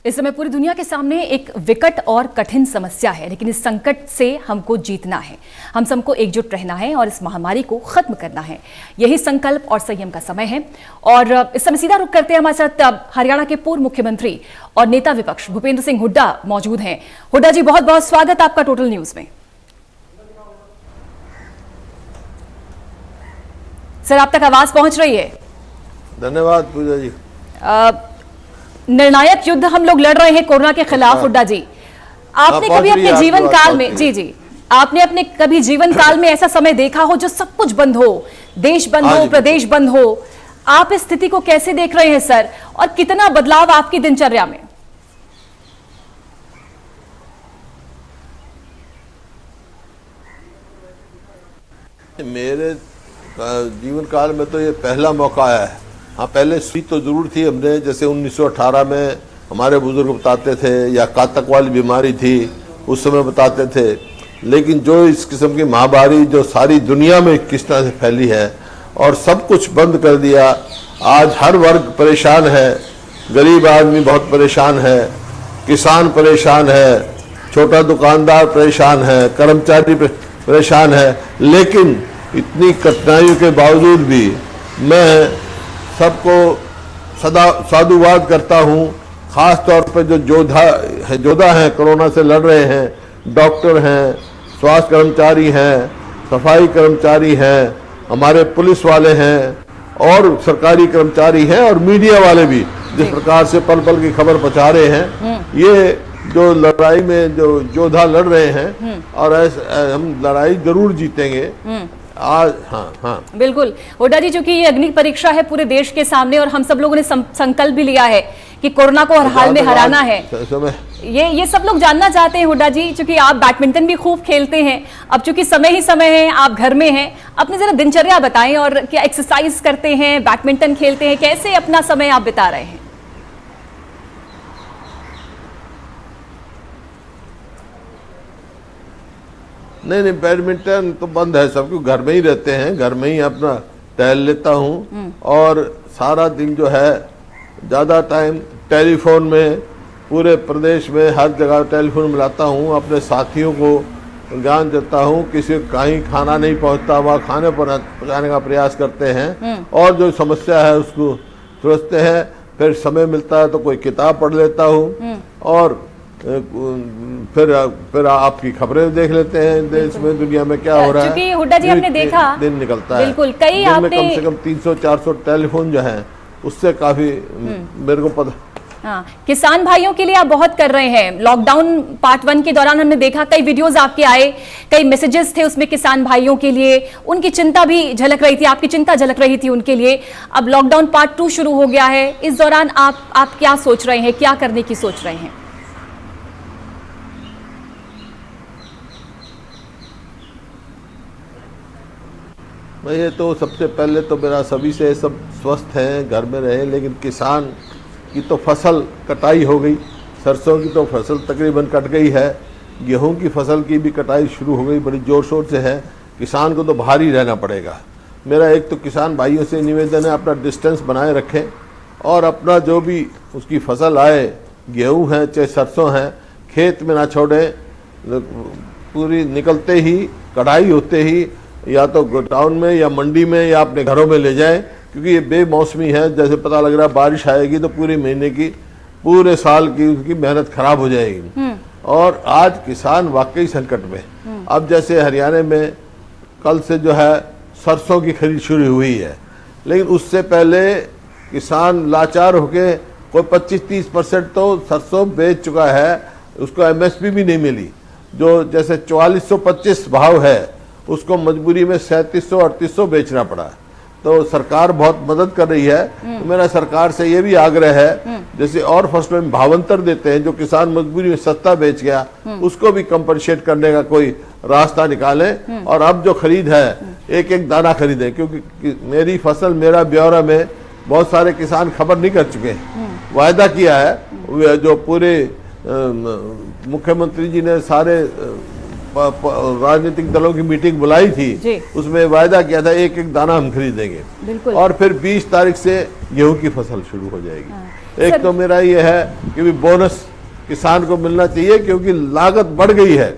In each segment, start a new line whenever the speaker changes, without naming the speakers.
इस समय पूरी दुनिया के सामने एक विकट और कठिन समस्या है, लेकिन इस संकट से हमको जीतना है। हम सबको एकजुट रहना है और इस महामारी को खत्म करना है। यही संकल्प और संयम का समय है। और इस समय सीधा रुख करते हैं, हमारे साथ हरियाणा के पूर्व मुख्यमंत्री और नेता विपक्ष भूपेंद्र सिंह हुड्डा मौजूद हैं। हुड्डा जी, बहुत बहुत स्वागत आपका टोटल न्यूज में। सर, आप तक आवाज पहुंच रही है?
धन्यवाद पूजा जी।
निर्णायक युद्ध हम लोग लड़ रहे हैं कोरोना के खिलाफ। हुड्डा जी, आपने कभी अपने जीवन काल में आपने अपने कभी जीवन काल में ऐसा समय देखा हो जो सब कुछ बंद हो, देश बंद हो, प्रदेश बंद हो? आप इस स्थिति को कैसे देख रहे हैं सर, और कितना बदलाव आपकी दिनचर्या में?
मेरे जीवन काल में तो ये पहला मौका है। हाँ, पहले सुई तो जरूर थी हमने, जैसे 1918 में हमारे बुजुर्ग बताते थे, या कातक वाली बीमारी थी उस समय बताते थे। लेकिन जो इस किस्म की महामारी जो सारी दुनिया में किस तरह से फैली है और सब कुछ बंद कर दिया, आज हर वर्ग परेशान है। गरीब आदमी बहुत परेशान है, किसान परेशान है, छोटा दुकानदार परेशान है, कर्मचारी परेशान है। लेकिन इतनी कठिनाइयों के बावजूद भी मैं सबको सदा साधुवाद करता हूँ। खास तौर पर जो योद्धा हैं, कोरोना से लड़ रहे हैं, डॉक्टर हैं, स्वास्थ्य कर्मचारी हैं, सफाई कर्मचारी हैं, हमारे पुलिस वाले हैं और सरकारी कर्मचारी हैं, और मीडिया वाले भी जिस प्रकार से पल पल की खबर पहुंचा रहे हैं। ये जो लड़ाई में जो योद्धा लड़ रहे हैं, और हम लड़ाई जरूर जीतेंगे आज। हाँ
बिल्कुल हुड्डा जी, चूंकि ये अग्नि परीक्षा है पूरे देश के सामने, और हम सब लोगों ने संकल्प भी लिया है कि कोरोना को हर हाल में हराना है। ये सब लोग जानना चाहते हैं हुड्डा जी, चूंकि आप बैडमिंटन भी खूब खेलते हैं, अब चूंकि समय ही समय है, आप घर में हैं, अपनी जरा दिनचर्या बताएं। और क्या एक्सरसाइज करते हैं, बैडमिंटन खेलते हैं, कैसे अपना समय आप बिता रहे हैं?
नहीं, बैडमिंटन तो बंद है, सब कुछ घर में ही रहते हैं, घर में ही अपना टहल लेता हूँ। और सारा दिन जो है ज़्यादा टाइम टेलीफोन में, पूरे प्रदेश में हर जगह टेलीफोन मिलाता हूँ, अपने साथियों को ज्ञान देता हूँ। किसी को कहीं खाना नहीं पहुँचता, वहाँ खाने पहुँचाने का प्रयास करते हैं, और जो समस्या है उसको सोचते हैं। फिर समय मिलता है तो कोई किताब पढ़ लेता हूँ, और फिर आपकी खबरें देख लेते हैं, देश में दुनिया में क्या हो रहा है।
क्योंकि हुड्डा जी, हमने देखा
दिन निकलता है,
बिल्कुल कई
दिन में कम से कम 300-400 टेलीफोन जो है, उससे काफी मेरे को पता।
हाँ, किसान भाइयों के लिए आप बहुत कर रहे हैं। लॉकडाउन पार्ट 1 के दौरान हमने देखा कई वीडियोस आपके आए, कई मैसेजेस थे उसमें किसान भाइयों के लिए, उनकी चिंता भी झलक रही थी, आपकी चिंता झलक रही थी उनके लिए। अब लॉकडाउन पार्ट 2 शुरू हो गया है, इस दौरान आप क्या सोच रहे हैं, क्या करने की सोच रहे हैं?
ये तो सबसे पहले तो मेरा सभी से सब स्वस्थ हैं, घर में रहे। लेकिन किसान की तो फसल कटाई हो गई, सरसों की तो फसल तकरीबन कट गई है, गेहूं की फसल की भी कटाई शुरू हो गई, बड़ी ज़ोर शोर से है। किसान को तो बाहर ही रहना पड़ेगा। मेरा एक तो किसान भाइयों से निवेदन है, अपना डिस्टेंस बनाए रखें, और अपना जो भी उसकी फसल आए, गेहूँ है चाहे सरसों है, खेत में ना छोड़ें। पूरी निकलते ही, कढ़ाई होते ही, या तो गोडाउन में या मंडी में या अपने घरों में ले जाएं, क्योंकि ये बेमौसमी है। जैसे पता लग रहा है बारिश आएगी तो पूरे महीने की, पूरे साल की उसकी मेहनत खराब हो जाएगी। और आज किसान वाकई संकट में। अब जैसे हरियाणा में कल से जो है सरसों की खरीद शुरू हुई है, लेकिन उससे पहले किसान लाचार होके कोई 25-30% तो सरसों बेच चुका है, उसको MSP भी नहीं मिली। जो जैसे 4425 भाव है, उसको मजबूरी में 3700-3800 बेचना पड़ा। तो सरकार बहुत मदद कर रही है। तो मेरा सरकार से ये भी आग्रह है, जैसे और फसलों में भावांतर देते हैं, जो किसान मजबूरी में सस्ता बेच गया उसको भी कंपनसेट करने का कोई रास्ता निकालें। और अब जो खरीद है, एक एक दाना खरीदें, क्योंकि मेरी फसल मेरा ब्यौरा में बहुत सारे किसान खबर नहीं कर चुके हैं। वायदा किया है, जो पूरे मुख्यमंत्री जी ने सारे राजनीतिक दलों की मीटिंग बुलाई थी, उसमें वायदा किया था एक एक दाना हम खरीदेंगे। और फिर 20 तारीख से गेहूं की फसल शुरू हो जाएगी। एक तो मेरा ये है कि भी बोनस किसान को मिलना चाहिए, क्योंकि लागत बढ़ गई है,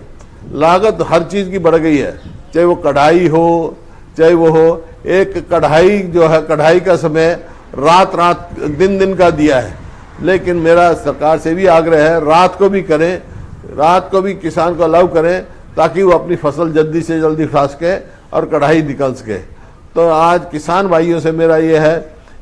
लागत हर चीज की बढ़ गई है, चाहे वो कढ़ाई हो चाहे वो हो। एक कढ़ाई जो है, कढ़ाई का समय रात रात दिन दिन का दिया है, लेकिन मेरा सरकार से भी आग्रह है रात को भी करें, रात को भी किसान को अलाउ करें, ताकि वो अपनी फसल जल्दी से जल्दी उठा सके और कढ़ाई निकल सके। तो आज किसान भाइयों से मेरा ये है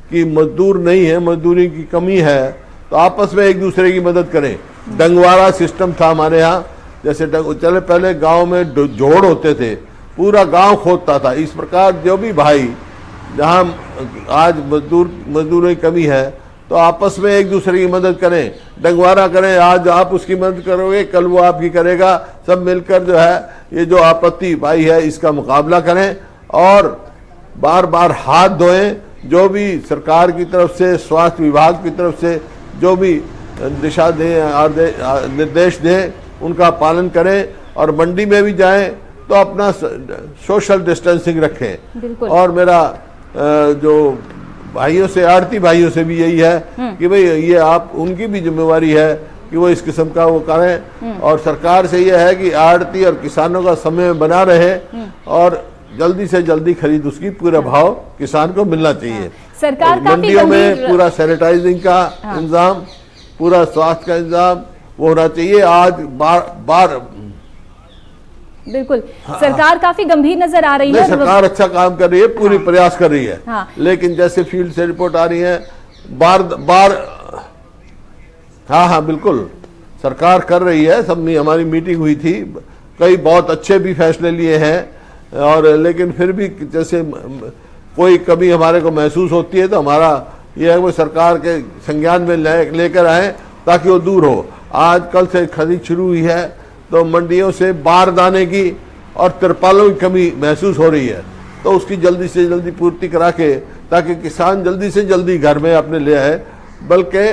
कि मजदूर नहीं है, मजदूरी की कमी है, तो आपस में एक दूसरे की मदद करें। डंगवारा सिस्टम था हमारे यहाँ, जैसे चले पहले गांव में जोड़ होते थे, पूरा गांव खोदता था। इस प्रकार जो भी भाई जहाँ आज मजदूरों की कमी है, तो आपस में एक दूसरे की मदद करें, डंगवारा करें। आज आप उसकी मदद करोगे, कल वो आपकी करेगा, सब मिलकर जो है ये जो आपत्ति पाई है इसका मुकाबला करें और बार बार हाथ धोएं। जो भी सरकार की तरफ से, स्वास्थ्य विभाग की तरफ से जो भी दिशा दें, निर्देश दें, उनका पालन करें और मंडी में भी जाएं तो अपना सोशल डिस्टेंसिंग रखें। और मेरा जो भाइयों से, आड़ती भाइयों से भी यही है कि भाई ये आप, उनकी भी जिम्मेवारी है कि वो इस किस्म का वो करें। और सरकार से ये है कि आड़ती और किसानों का समय बना रहे और जल्दी से जल्दी खरीद उसकी पूरा भाव किसान को मिलना चाहिए।
सरकार
मंडियों में पूरा सैनिटाइजिंग का इंतजाम, पूरा स्वास्थ्य का इंतजाम वो होना चाहिए। आज बार
बिल्कुल सरकार काफी गंभीर नजर आ रही है।
सरकार अच्छा काम कर रही है, पूरी प्रयास कर रही है, लेकिन जैसे फील्ड से रिपोर्ट आ रही है बार हाँ बिल्कुल सरकार कर रही है। सब हमारी मीटिंग हुई थी, कई बहुत अच्छे भी फैसले लिए हैं, और लेकिन फिर भी जैसे कोई कमी हमारे को महसूस होती है तो हमारा यह है कि सरकार के संज्ञान में लेकर आए ताकि वो दूर हो। आज कल से खरीद शुरू हुई है तो मंडियों से बारदाने की और तिरपालों की कमी महसूस हो रही है, तो उसकी जल्दी से जल्दी पूर्ति करा के ताकि किसान जल्दी से जल्दी घर में अपने ले आए। बल्कि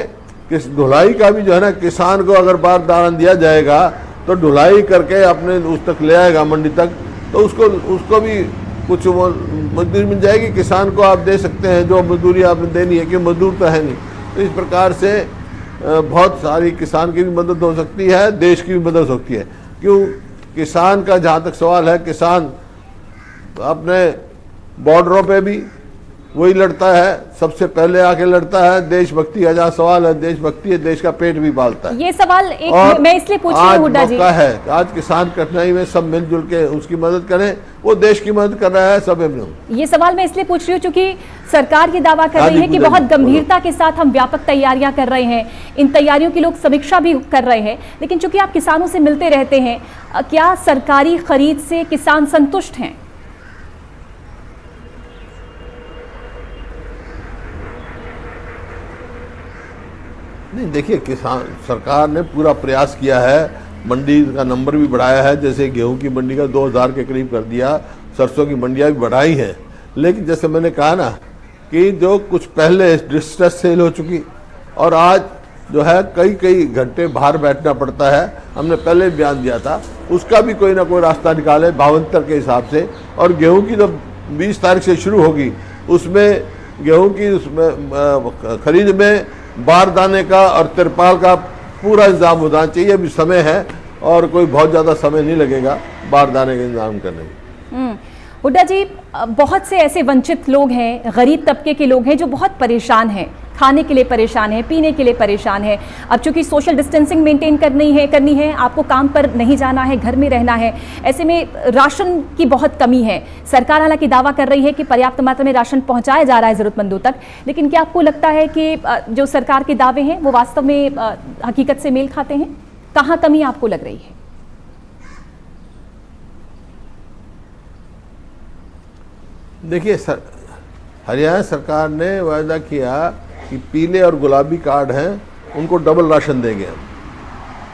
किस ढुलाई का भी जो है ना, किसान को अगर बारदाना दिया जाएगा तो ढुलाई करके अपने उस तक ले आएगा मंडी तक, तो उसको भी कुछ वो मजदूरी मिल जाएगी। किसान को आप दे सकते हैं जो मजदूरी आपने देनी है, कि मजदूर तो है नहीं। तो इस प्रकार से बहुत सारी किसान की भी मदद हो सकती है, देश की भी मदद हो सकती है। क्यों? किसान का जहाँ तक सवाल है, किसान अपने बॉर्डरों पे भी वही लड़ता है, सबसे पहले आके लड़ता है। देशभक्ति का जहाँ सवाल है, देशभक्ति है, देश का पेट भी पालता है।
ये सवाल मैं इसलिए पूछ रही हूँ हुड्डा जी,
है आज किसान कठिनाई में सब मिलजुल के उसकी मदद करें, वो देश की मदद कर रहा है सब।
ये सवाल मैं इसलिए पूछ रही हूँ क्योंकि सरकार ये दावा कर रही है कि बहुत गंभीरता के साथ हम व्यापक तैयारियां कर रहे हैं, इन तैयारियों की लोग समीक्षा भी कर रहे हैं, लेकिन चूंकि आप किसानों से मिलते रहते हैं, क्या सरकारी खरीद से किसान संतुष्ट हैं?
नहीं, देखिए किसान, सरकार ने पूरा प्रयास किया है, मंडी का नंबर भी बढ़ाया है। जैसे गेहूं की मंडी का 2000 के करीब कर दिया, सरसों की मंडियां भी बढ़ाई हैं। लेकिन जैसे मैंने कहा ना कि जो कुछ पहले डिस्ट्रेस सेल हो चुकी, और आज जो है कई घंटे बाहर बैठना पड़ता है, हमने पहले बयान दिया था, उसका भी कोई ना कोई रास्ता निकाले भावांतर के हिसाब से। और गेहूँ की जो 20 तारीख से शुरू होगी, उसमें गेहूँ की उसमें खरीद में बारदाने का और तिरपाल का पूरा इंतजाम होना चाहिए। अभी समय है और कोई बहुत ज़्यादा समय नहीं लगेगा बारदाने का इंतजाम करने में।
हुड्डा जी, बहुत से ऐसे वंचित लोग हैं, गरीब तबके के लोग हैं जो बहुत परेशान हैं, खाने के लिए परेशान है, पीने के लिए परेशान है। अब चूंकि सोशल डिस्टेंसिंग मेंटेन करनी है, आपको काम पर नहीं जाना है, घर में रहना है, ऐसे में राशन की बहुत कमी है। सरकार हालांकि दावा कर रही है कि पर्याप्त मात्रा में राशन पहुंचाया जा रहा है ज़रूरतमंदों तक, लेकिन क्या आपको लगता है कि जो सरकार के दावे हैं वो वास्तव में हकीकत से मेल खाते हैं? कहाँ कमी आपको लग रही है?
देखिए हरियाणा सरकार ने वायदा किया कि पीले और गुलाबी कार्ड हैं उनको डबल राशन देंगे हम।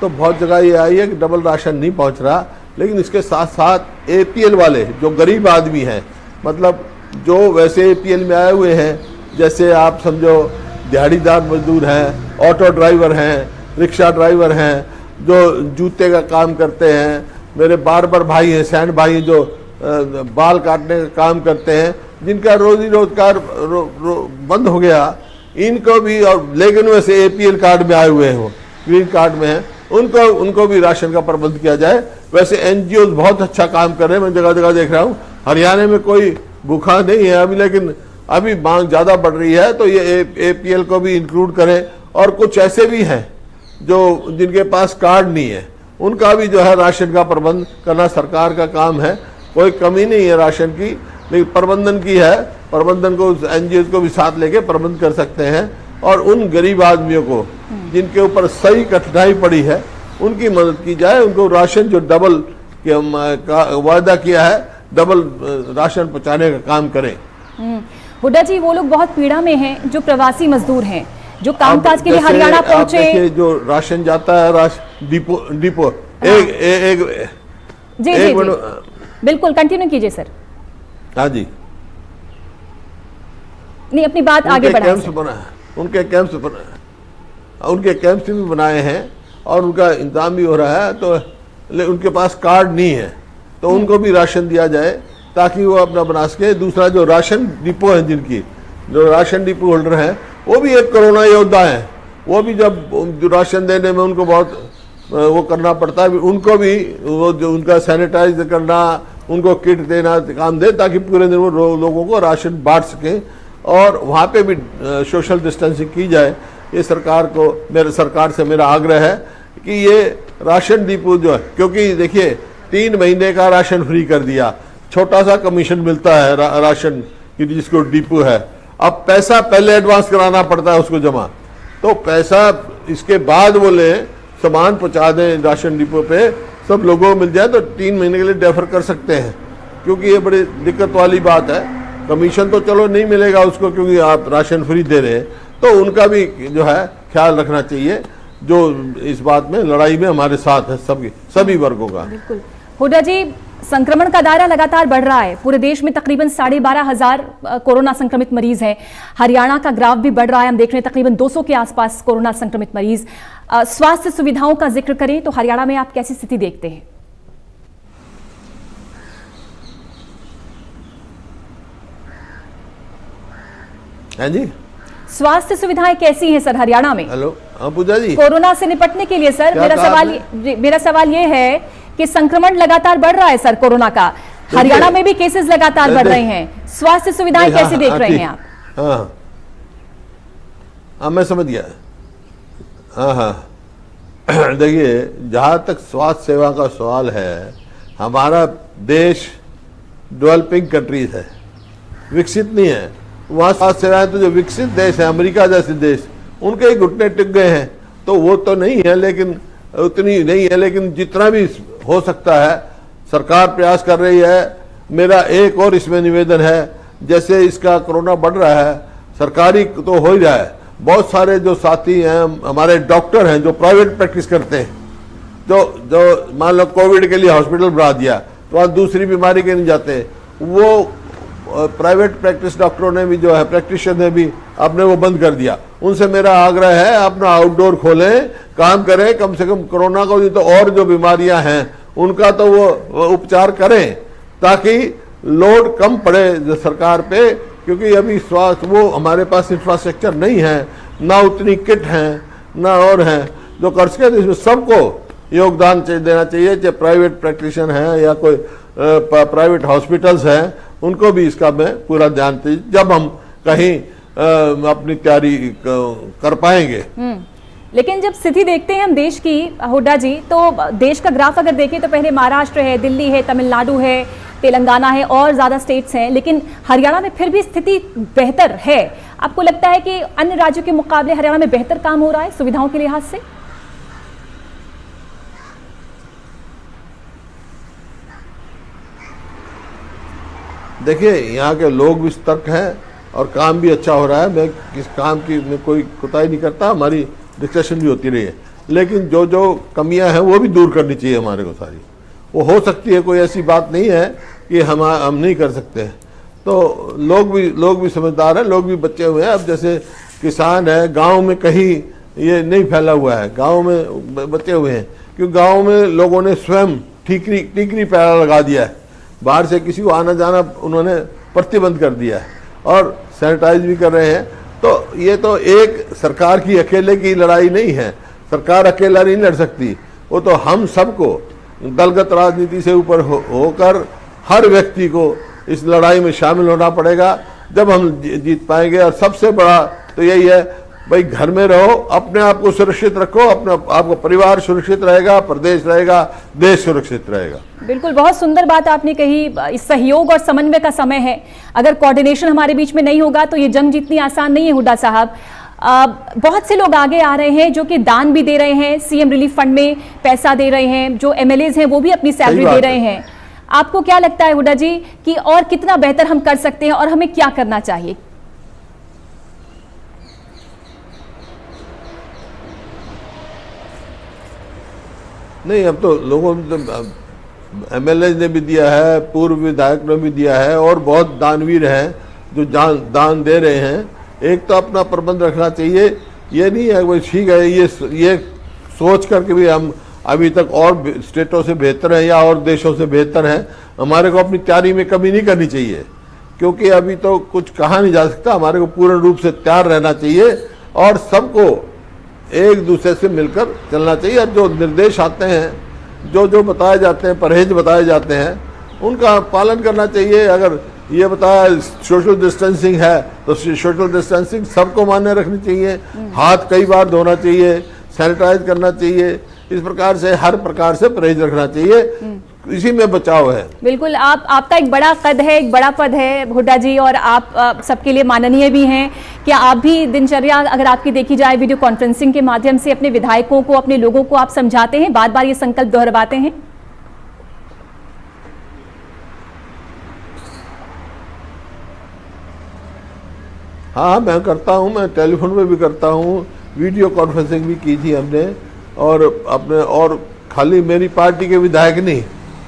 तो बहुत जगह ये आई है कि डबल राशन नहीं पहुंच रहा, लेकिन इसके साथ साथ APL वाले जो गरीब आदमी हैं, मतलब जो वैसे APL में आए हुए हैं, जैसे आप समझो दिहाड़ीदार मजदूर हैं, ऑटो ड्राइवर हैं, रिक्शा ड्राइवर हैं, जो जूते का काम करते हैं, मेरे बार्बर भाई हैं, सैंड भाई हैं जो बाल काटने का काम करते हैं, जिनका रोजी रोजगार बंद हो गया, इनको भी, और लेकिन वैसे APL कार्ड में आए हुए हैं, वो ग्रीन कार्ड में हैं, उनको भी राशन का प्रबंध किया जाए। वैसे NGOs बहुत अच्छा काम कर रहे हैं, मैं जगह जगह देख रहा हूँ। हरियाणा में कोई भूखा नहीं है अभी, लेकिन अभी मांग ज़्यादा बढ़ रही है, तो ये APL को भी इंक्लूड करें। और कुछ ऐसे भी हैं जो जिनके पास कार्ड नहीं है, उनका भी जो है राशन का प्रबंध करना सरकार का काम है। कोई कमी नहीं है राशन की, लेकिन प्रबंधन की है। प्रबंधन को NGOs को भी साथ लेके प्रबंध कर सकते हैं, और उन गरीब आदमियों को जिनके ऊपर सही कठिनाई पड़ी है उनकी मदद की जाए। उनको राशन जो डबल का वादा किया है, डबल राशन पहुँचाने का काम करें।
हुड्डा जी, वो लोग बहुत पीड़ा में हैं जो प्रवासी मजदूर हैं, जो कामकाज के लिए हरियाणा पहुंचे।
जो राशन जाता है डिपो
हाँ।
एक
जी जी बिल्कुल, कंटिन्यू कीजिए सर।
हाँ जी,
नहीं, अपनी बात आगे बढ़ाएं।
उनके कैंप्स भी बनाए हैं और उनका इंतजाम भी हो रहा है। तो उनके पास कार्ड नहीं है, तो उनको भी राशन दिया जाए ताकि वो अपना बना सके। दूसरा, जो राशन डिपो है, जिनकी जो राशन डिपो होल्डर हैं, वो भी एक कोरोना योद्धा है। वो भी जब जो राशन देने में उनको बहुत वो करना पड़ता है, उनको भी वो जो उनका सैनिटाइज करना, उनको किट देना काम दे, ताकि पूरे दिन वो लोगों को राशन बांट सकें। और वहाँ पे भी सोशल डिस्टेंसिंग की जाए। ये सरकार से मेरा आग्रह है कि ये राशन डिपो जो है, क्योंकि देखिए 3 महीने का राशन फ्री कर दिया, छोटा सा कमीशन मिलता है राशन की जिसको डिपो है। अब पैसा पहले एडवांस कराना पड़ता है उसको जमा, तो पैसा इसके बाद वो ले सामान पहुंचा दें राशन डिपो पे, सब लोगों को मिल जाए तो 3 महीने के लिए डेफर कर सकते हैं। क्योंकि ये बड़ी दिक्कत वाली बात है। कमीशन तो चलो नहीं मिलेगा उसको, क्योंकि आप राशन फ्री दे रहे हैं, तो उनका भी जो है ख्याल रखना चाहिए, जो इस बात में लड़ाई में हमारे साथ है सभी वर्गों का।
बिल्कुल। हुड्डा जी, संक्रमण का दायरा लगातार बढ़ रहा है। पूरे देश में तकरीबन 12,500 कोरोना संक्रमित मरीज हैं। हरियाणा का ग्राफ भी बढ़ रहा है, हम देख रहे हैं तकरीबन 200 के आसपास कोरोना संक्रमित मरीज। स्वास्थ्य सुविधाओं का जिक्र करें तो हरियाणा में आप कैसी स्थिति देखते हैं?
हाँ जी,
स्वास्थ्य सुविधाएं कैसी हैं सर हरियाणा में?
हेलो, हाँ पूजा जी।
कोरोना से निपटने के लिए सर मेरा सवाल ये है कि संक्रमण लगातार बढ़ रहा है सर कोरोना का, हरियाणा में भी केसेस लगातार बढ़ रहे हैं, स्वास्थ्य सुविधाएं कैसी देख रहे हैं आप?
हाँ, मैं समझ गया। हाँ, देखिए, जहाँ तक स्वास्थ्य सेवा का सवाल है, हमारा देश डेवलपिंग कंट्रीज है, विकसित नहीं है। वहाँ स्वास्थ्य सेवाएं तो जो विकसित देश है, अमेरिका जैसे देश, उनके ही घुटने टिक गए हैं। तो वो तो नहीं है, लेकिन उतनी नहीं है, लेकिन जितना भी हो सकता है सरकार प्रयास कर रही है। मेरा एक और इसमें निवेदन है, जैसे इसका कोरोना बढ़ रहा है, सरकारी तो हो ही रहा है, बहुत सारे जो साथी हैं हमारे डॉक्टर हैं जो प्राइवेट प्रैक्टिस करते हैं, जो मान लो कोविड के लिए हॉस्पिटल बना दिया तो वहाँ दूसरी बीमारी के नहीं जाते, वो प्राइवेट प्रैक्टिस डॉक्टरों ने भी जो है प्रैक्टिशनर ने भी आपने वो बंद कर दिया। उनसे मेरा आग्रह है, अपना आउटडोर खोलें, काम करें, कम से कम कोरोना को, तो और जो बीमारियां हैं उनका तो वो उपचार करें, ताकि लोड कम पड़े सरकार पे। क्योंकि अभी स्वास्थ्य वो हमारे पास इंफ्रास्ट्रक्चर नहीं है, ना उतनी किट हैं, ना और हैं जो कर सके। तो इसमें सबको योगदान देना चाहिए, चाहे प्राइवेट प्रैक्टिशनर हैं या कोई प्राइवेट हॉस्पिटल्स हैं, उनको भी इसका मैं पूरा ध्यान दीजिए जब हम कहीं अपनी तैयारी कर पाएंगे।
लेकिन जब स्थिति देखते हैं हम देश की हुड्डा जी, तो देश का ग्राफ अगर देखें तो पहले महाराष्ट्र है, दिल्ली है, तमिलनाडु है, तेलंगाना है और ज़्यादा स्टेट्स हैं, लेकिन हरियाणा में फिर भी स्थिति बेहतर है। आपको लगता है कि अन्य राज्यों के मुकाबले हरियाणा में बेहतर काम हो रहा है सुविधाओं के लिहाज से?
देखिए, यहाँ के लोग भी सतर्क हैं और काम भी अच्छा हो रहा है। मैं किस काम की में कोई कोताही नहीं करता, हमारी डिस्कशन भी होती रही है, लेकिन जो जो कमियां हैं वो भी दूर करनी चाहिए हमारे को सारी। वो हो सकती है, कोई ऐसी बात नहीं है कि हम नहीं कर सकते हैं। तो लोग भी समझदार हैं, लोग भी बचे हुए हैं। अब जैसे किसान है, गाँव में कहीं ये नहीं फैला हुआ है, गाँव में बचे हुए हैं, क्योंकि गाँव में लोगों ने स्वयं टीकरी पैरा लगा दिया है, बाहर से किसी को आना जाना उन्होंने प्रतिबंध कर दिया है और सैनिटाइज भी कर रहे हैं। तो ये तो एक सरकार की अकेले की लड़ाई नहीं है, सरकार अकेला नहीं लड़ सकती, वो तो हम सबको दलगत राजनीति से ऊपर होकर हर व्यक्ति को इस लड़ाई में शामिल होना पड़ेगा, जब हम जीत पाएंगे। और सबसे बड़ा तो यही है भाई, घर में रहो, अपने आप को सुरक्षित रखो, अपना आपका परिवार सुरक्षित रहेगा, प्रदेश रहेगा, देश सुरक्षित रहेगा।
बिल्कुल, बहुत सुंदर बात आपने कही। इस सहयोग और समन्वय का समय है, अगर कोऑर्डिनेशन हमारे बीच में नहीं होगा तो ये जंग जीतनी आसान नहीं है। हुड्डा साहब, बहुत से लोग आगे आ रहे हैं जो कि दान भी दे रहे हैं, सीएम रिलीफ फंड में पैसा दे रहे हैं, जो एमएलएज हैं वो भी अपनी सैलरी दे रहे हैं। आपको क्या लगता है हुड्डा जी कि और कितना बेहतर हम कर सकते हैं और हमें क्या करना चाहिए?
नहीं, अब तो लोगों एमएलए ने भी दिया है, पूर्व विधायक ने भी दिया है, और बहुत दानवीर हैं जो दान दे रहे हैं। एक तो अपना प्रबंध रखना चाहिए, ये नहीं है वो ठीक है ये सोच करके भी हम अभी तक और स्टेटों से बेहतर हैं या और देशों से बेहतर हैं, हमारे को अपनी तैयारी में कमी नहीं करनी चाहिए, क्योंकि अभी तो कुछ कहा नहीं जा सकता। हमारे को पूर्ण रूप से तैयार रहना चाहिए और सबको एक दूसरे से मिलकर चलना चाहिए। और जो निर्देश आते हैं, जो बताए जाते हैं, परहेज बताए जाते हैं, उनका पालन करना चाहिए। अगर ये बताया सोशल डिस्टेंसिंग है तो सोशल डिस्टेंसिंग सबको मान्य रखनी चाहिए, हाथ कई बार धोना चाहिए, सैनिटाइज करना चाहिए, इस प्रकार से हर प्रकार से परहेज रखना चाहिए, इसी में बचाव है।
बिल्कुल, आपका एक बड़ा कद है, एक बड़ा पद है हुड्डा जी, और आप सबके लिए माननीय भी हैं। क्या आप भी दिनचर्या अगर आपकी देखी जाए वीडियो कॉन्फ्रेंसिंग के माध्यम से अपने विधायकों को, अपने लोगों को आप समझाते हैं, बार बार ये संकल्प दोहराते हैं?
हाँ, मैं करता हूँ, मैं टेलीफोन पे भी करता हूँ, वीडियो कॉन्फ्रेंसिंग भी की थी हमने, और अपने और खाली मेरी पार्टी के विधायक नहीं,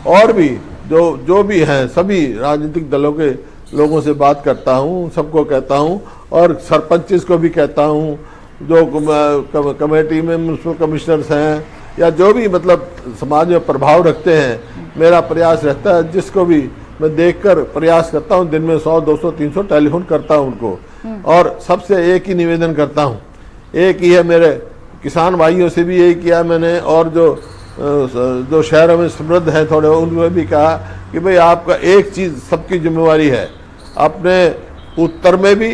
और भी जो भी हैं सभी राजनीतिक दलों के लोगों से बात करता हूँ, सबको कहता हूँ, और सरपंच को भी कहता हूँ, जो कमेटी में म्युनिसिपल कमिश्नर्स हैं या जो भी मतलब समाज में प्रभाव रखते हैं, मेरा प्रयास रहता है जिसको भी मैं देखकर प्रयास करता हूँ, दिन में 100, 200, 300 टेलीफोन करता हूँ उनको, और सबसे एक ही निवेदन करता हूँ, एक ही है, मेरे किसान भाइयों से भी यही किया मैंने, और जो शहरों में समृद्ध हैं थोड़े, उनमें भी कहा कि भाई आपका एक चीज़ सबकी जिम्मेवारी है, अपने उत्तर में भी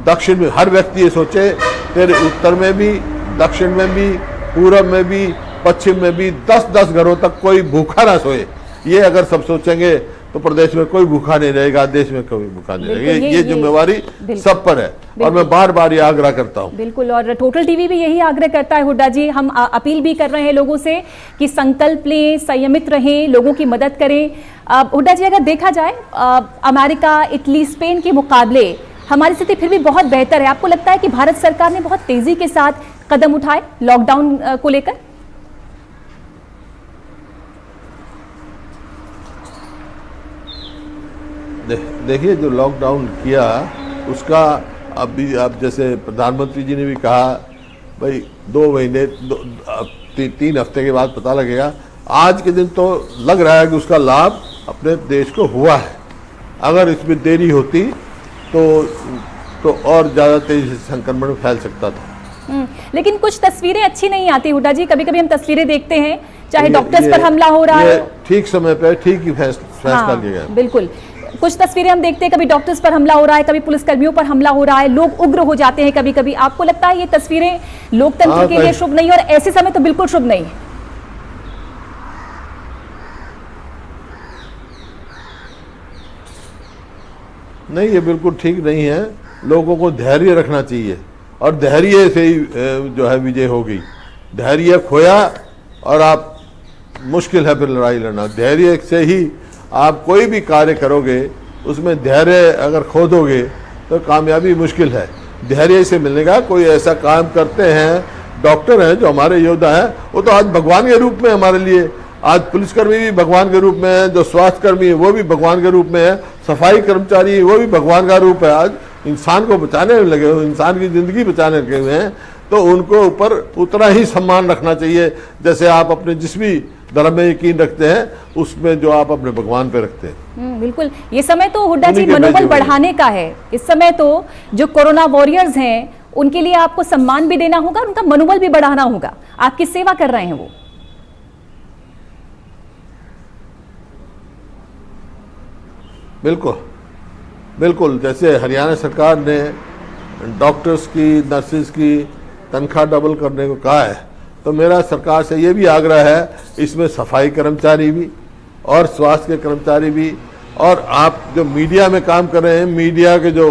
दक्षिण में, हर व्यक्ति ये सोचे तेरे उत्तर में भी, दक्षिण में भी, पूरब में भी, पश्चिम में भी 10-10 घरों तक कोई भूखा ना सोए। ये अगर सब सोचेंगे तो प्रदेश में कोई भूखा नहीं रहेगा, देश में कोई भूखा नहीं रहेगा। ये जिम्मेवारी सब पर है, और मैं बार बार ये आग्रह करता हूँ।
बिल्कुल, और टोटल टीवी भी यही आग्रह करता है हुड्डा जी। हम अपील भी कर रहे हैं लोगों से कि संकल्प लें, संयमित रहें, लोगों की मदद करें। हुड्डा जी, अगर देखा जाए अमेरिका, इटली, स्पेन के मुकाबले हमारी स्थिति फिर भी बहुत बेहतर है। आपको लगता है कि भारत सरकार ने बहुत तेजी के साथ कदम उठाए लॉकडाउन को लेकर?
देखिए, जो लॉकडाउन किया उसका अभी अब जैसे प्रधानमंत्री जी ने भी कहा भाई 2 महीने 3 हफ्ते के बाद पता लगेगा। आज के दिन तो लग रहा है कि उसका लाभ अपने देश को हुआ है। अगर इसमें देरी होती तो और ज़्यादा तेजी से संक्रमण फैल सकता था।
लेकिन कुछ तस्वीरें अच्छी नहीं आती हुड्डा जी, कभी कभी हम तस्वीरें देखते हैं, चाहे डॉक्टर्स पर हमला हो रहा है,
ठीक समय पे ठीक ही फैसला लिया गया।
बिल्कुल, कुछ तस्वीरें हम देखते हैं, कभी डॉक्टर्स पर हमला हो रहा है, कभी पुलिसकर्मियों पर हमला हो रहा है, लोग उग्र हो जाते हैं कभी कभी। आपको लगता है ये तस्वीरें लोकतंत्र के लिए शुभ नहीं, और ऐसे समय तो बिल्कुल शुभ नहीं?
नहीं, ये बिल्कुल ठीक नहीं है। लोगों को धैर्य रखना चाहिए, और धैर्य से ही जो है विजय होगी। धैर्य खोया और आप मुश्किल है फिर लड़ाई लड़ना। धैर्य से ही आप कोई भी कार्य करोगे, उसमें धैर्य अगर खो दोगे तो कामयाबी मुश्किल है। धैर्य से मिलेगा। कोई ऐसा काम करते हैं, डॉक्टर हैं जो हमारे योद्धा हैं, वो तो आज भगवान के रूप में हमारे लिए, आज पुलिसकर्मी भी भगवान के रूप में है, जो स्वास्थ्यकर्मी है वो भी भगवान के रूप में है, सफाई कर्मचारी वो भी भगवान का रूप है। आज इंसान को बचाने में लगे हुए, इंसान की जिंदगी बचाने लगे हुए हैं, तो उनको ऊपर उतना ही सम्मान रखना चाहिए जैसे आप अपने जिस भी धर्म में यकीन रखते हैं, उसमें जो आप अपने भगवान पे रखते हैं।
बिल्कुल, ये समय तो हुड्डा जी
उन्हीं के
मनोबल
भेजे हुए हैं।
बढ़ाने का है। इस समय तो जो कोरोना वॉरियर्स हैं उनके लिए आपको सम्मान भी देना होगा, उनका मनोबल भी बढ़ाना होगा। आपकी सेवा कर रहे हैं वो।
बिल्कुल बिल्कुल, जैसे हरियाणा सरकार ने डॉक्टर्स की, नर्सेज की तनख्वाह डबल करने को कहा है, तो मेरा सरकार से ये भी आग्रह है, इसमें सफाई कर्मचारी भी और स्वास्थ्य के कर्मचारी भी, और आप जो मीडिया में काम कर रहे हैं, मीडिया के जो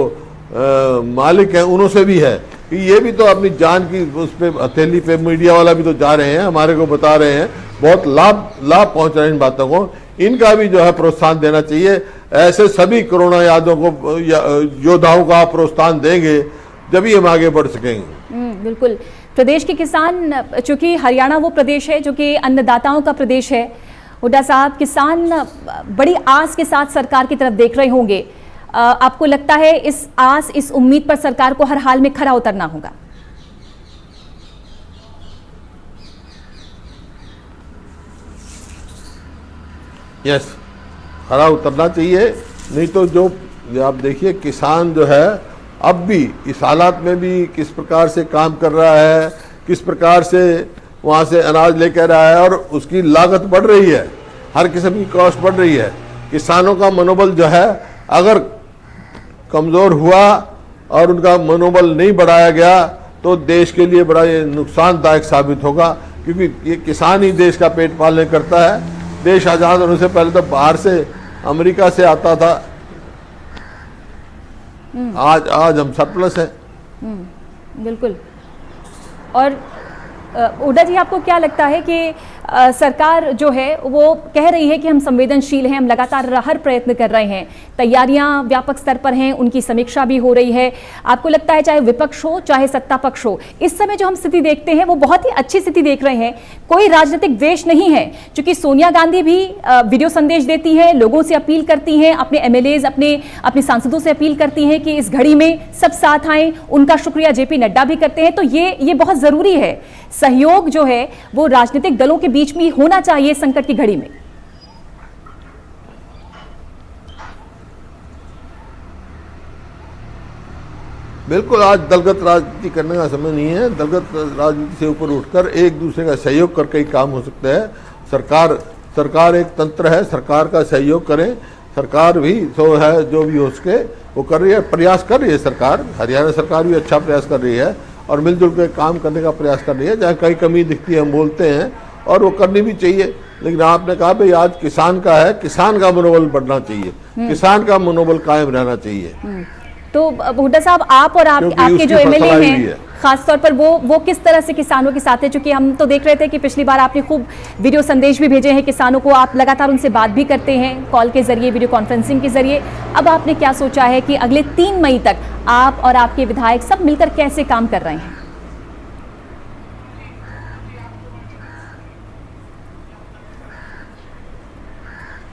मालिक हैं उनसे भी है कि ये भी तो अपनी जान की उस पर हथेली पे, मीडिया वाला भी तो जा रहे हैं, हमारे को बता रहे हैं, बहुत लाभ पहुंच रहे हैं इन बातों को, इनका भी जो है प्रोत्साहन देना चाहिए। ऐसे सभी कोरोना योद्धाओं का आप प्रोत्साहन देंगे जब ही हम आगे बढ़ सकेंगे।
बिल्कुल, प्रदेश के किसान, चूंकि हरियाणा वो प्रदेश है जो कि अन्नदाताओं का प्रदेश है, हुड्डा साहब, किसान बड़ी आस के साथ सरकार की तरफ देख रहे होंगे। आपको लगता है इस आस, इस उम्मीद पर सरकार को हर हाल में खरा उतरना होगा?
यस, खरा उतरना चाहिए, नहीं तो जो आप देखिए किसान जो है अब भी इस हालात में भी किस प्रकार से काम कर रहा है, किस प्रकार से वहाँ से अनाज लेकर रहा है, और उसकी लागत बढ़ रही है, हर किस्म की कॉस्ट बढ़ रही है। किसानों का मनोबल जो है अगर कमज़ोर हुआ और उनका मनोबल नहीं बढ़ाया गया तो देश के लिए बड़ा ये नुकसानदायक साबित होगा, क्योंकि ये किसान ही देश का पेट पालने करता है। देश आज़ाद होने से पहले तो बाहर से, अमेरिका से आता था, आज हम सरप्लस हैं।
बिल्कुल। और हुड्डा जी, आपको क्या लगता है कि सरकार जो है वो कह रही है कि हम संवेदनशील हैं, हम लगातार हर प्रयत्न कर रहे हैं, तैयारियां व्यापक स्तर पर हैं, उनकी समीक्षा भी हो रही है। आपको लगता है चाहे विपक्ष हो चाहे सत्ता पक्ष हो, इस समय जो हम स्थिति देखते हैं वो बहुत ही अच्छी स्थिति देख रहे हैं, कोई राजनीतिक द्वेष नहीं है? क्योंकि सोनिया गांधी भी वीडियो संदेश देती हैं, लोगों से अपील करती हैं, अपने एमएलएज, अपने सांसदों से अपील करती हैं कि इस घड़ी में सब साथ आएं। उनका शुक्रिया जेपी नड्डा भी करते हैं। तो ये बहुत जरूरी है, सहयोग जो है वो राजनीतिक दलों के बीच में होना चाहिए संकट की घड़ी में।
बिल्कुल, आज दलगत राजनीति करने का समय नहीं है। दलगत राजनीति से ऊपर उठकर एक दूसरे का सहयोग करके ही काम हो सकता है। सरकार एक तंत्र है, सरकार का सहयोग करें। सरकार भी तो है, जो भी हो सके वो कर रही है, प्रयास कर रही है सरकार। हरियाणा सरकार भी अच्छा प्रयास कर रही है और मिलजुल कर काम करने का प्रयास कर रही है। जहाँ कहीं कमी दिखती है हम बोलते हैं, और वो करनी भी चाहिए। लेकिन आपने कहा भाई आज किसान का है, किसान का मनोबल बढ़ना चाहिए, किसान का मनोबल कायम रहना चाहिए।
तो हुड्डा साहब, आप और आपके जो एमएलए हैं खासतौर पर वो किस तरह से किसानों के साथ है? क्योंकि हम तो देख रहे थे कि पिछली बार आपने खूब वीडियो संदेश भी भेजे हैं किसानों को, आप लगातार उनसे बात भी करते हैं कॉल के जरिए, वीडियो कॉन्फ्रेंसिंग के जरिए। अब आपने क्या सोचा है कि अगले 3 मई तक आप और आपके विधायक सब मिलकर कैसे काम कर रहे हैं?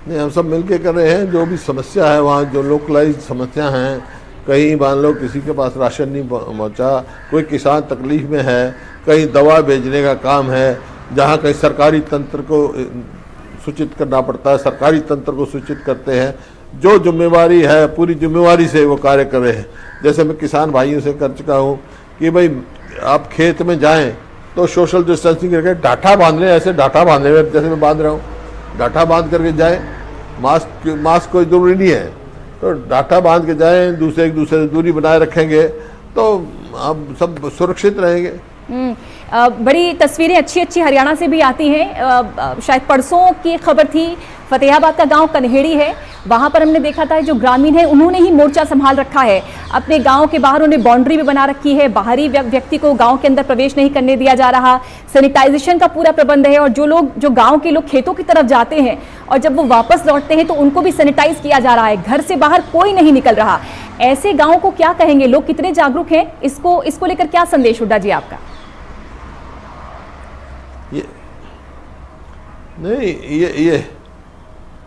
नहीं, हम सब मिलके कर रहे हैं। जो भी समस्या है वहाँ, जो लोकलाइज समस्या हैं, कहीं मान लो किसी के पास राशन नहीं पहुँचा, कोई किसान तकलीफ में है, कहीं दवा भेजने का काम है, जहाँ कहीं सरकारी तंत्र को सूचित करना पड़ता है, सरकारी तंत्र को सूचित करते हैं। जो जिम्मेवारी है पूरी जिम्मेवारी से वो कार्य कर रहे हैं। जैसे मैं किसान भाइयों से कर चुका हूँ कि भाई आप खेत में जाएं तो सोशल डिस्टेंसिंग करके डाठा बांध लें, ऐसे डाठा बांधने में जैसे मैं बांध रहा हूँ, डाठा बांध करके जाएं। मास्क कोई ज़रूरी नहीं है, तो डाठा बांध के जाएं, एक दूसरे से दूरी बनाए रखेंगे तो आप सब सुरक्षित रहेंगे।
बड़ी तस्वीरें अच्छी हरियाणा से भी आती हैं। शायद परसों की खबर थी, फतेहाबाद का गांव कन्हेड़ी है, वहां पर हमने देखा था जो ग्रामीण है उन्होंने ही मोर्चा संभाल रखा है। अपने गांव के बाहर उन्हें बाउंड्री भी बना रखी है, बाहरी व्यक्ति को गांव के अंदर प्रवेश नहीं करने दिया जा रहा, सैनिटाइजेशन का पूरा प्रबंध है। और जो गांव के लोग खेतों की तरफ जाते हैं और जब वो वापस लौटते हैं तो उनको भी सैनिटाइज किया जा रहा है, घर से बाहर कोई नहीं निकल रहा। ऐसे गाँव को क्या कहेंगे, लोग कितने जागरूक हैं, इसको लेकर क्या संदेश हुड्डा जी आपका?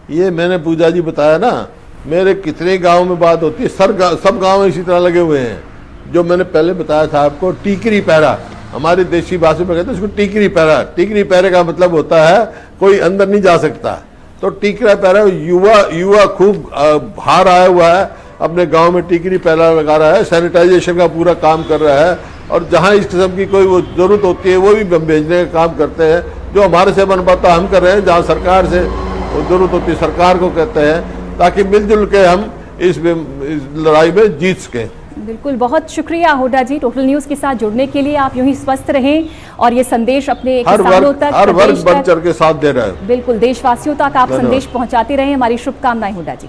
ये मैंने पूजा जी बताया ना, मेरे कितने गांव में बात होती है, सब गांव इसी तरह लगे हुए हैं। जो मैंने पहले बताया था आपको, टीकरी पहरा, हमारी देशी भाषा में कहते हैं उसको टीकरी पैरा। टीकरी पैरे का मतलब होता है कोई अंदर नहीं जा सकता, तो टीकरा पैरा युवा खूब बाहर आया हुआ है, अपने गांव में टीकरी पैरा लगा रहा है, सैनिटाइजेशन का पूरा काम कर रहा है, और जहां इस किस्म की कोई वो जरूरत होती है वो भी भेजने का काम करते हैं। जो हमारे से बन पाता हम कर रहे हैं, जहां सरकार से जरूरत होती है सरकार को कहते हैं, ताकि मिलजुल के हम इस लड़ाई में जीत सकें।
बिल्कुल, बहुत शुक्रिया हुड्डा जी टोटल न्यूज के साथ जुड़ने के लिए। आप यूं ही स्वस्थ रहें और ये संदेश अपने किसानों तक,
हर वर्ग बढ़ चढ़ के साथ दे रहा है।
बिल्कुल, देशवासियों तक आप संदेश पहुंचाते रहें, हमारी शुभकामनाएं हुड्डा जी।